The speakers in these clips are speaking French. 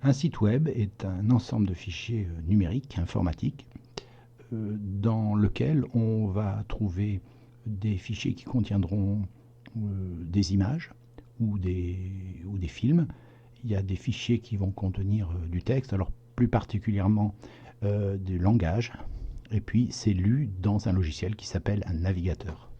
Un site web est un ensemble de fichiers numériques, informatiques, dans lequel on va trouver des fichiers qui contiendront des images ou des films. Il y a des fichiers qui vont contenir du texte, alors plus particulièrement du langage, et puis c'est lu dans un logiciel qui s'appelle un navigateur.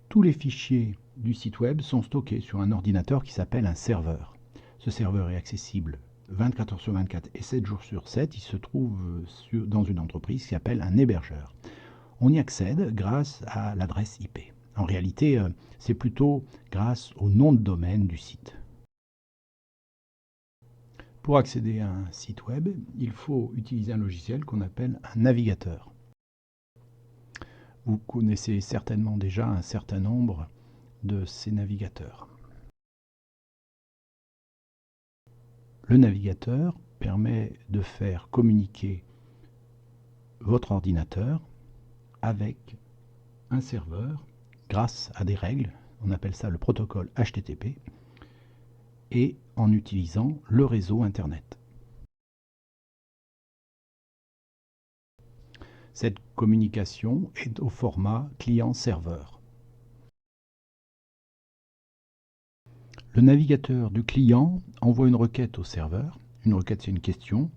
Tous les fichiers du site web sont stockés sur un ordinateur qui s'appelle un serveur. Ce serveur est accessible 24 heures sur 24 et 7 jours sur 7. Il se trouve dans une entreprise qui s'appelle un hébergeur. On y accède grâce à l'adresse IP. En réalité, c'est plutôt grâce au nom de domaine du site. Pour accéder à un site web, il faut utiliser un logiciel qu'on appelle un navigateur. Vous connaissez certainement déjà un certain nombre de ces navigateurs. Le navigateur permet de faire communiquer votre ordinateur avec un serveur grâce à des règles, on appelle ça le protocole HTTP, et en utilisant le réseau Internet. Cette communication est au format client-serveur. Le navigateur du client envoie une requête au serveur. Une requête, c'est une question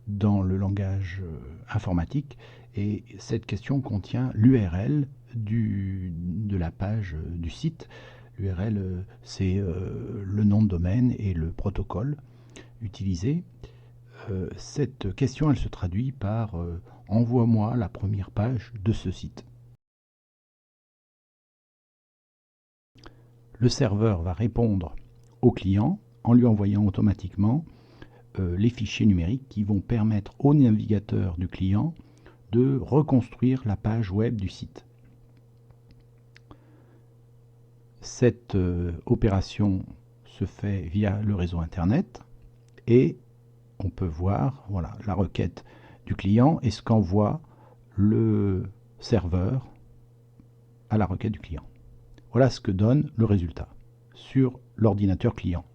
dans le langage informatique, et cette question contient l'URL de la page du site. L'URL, c'est le nom de domaine et le protocole utilisé. Cette question, elle se traduit par envoie-moi la première page de ce site. Le serveur va répondre au client en lui envoyant automatiquement les fichiers numériques qui vont permettre au navigateur du client de reconstruire la page web du site. Cette opération se fait via le réseau Internet et on peut voir la requête du client et ce qu'envoie le serveur à la requête du client. Voilà ce que donne le résultat sur l'ordinateur client.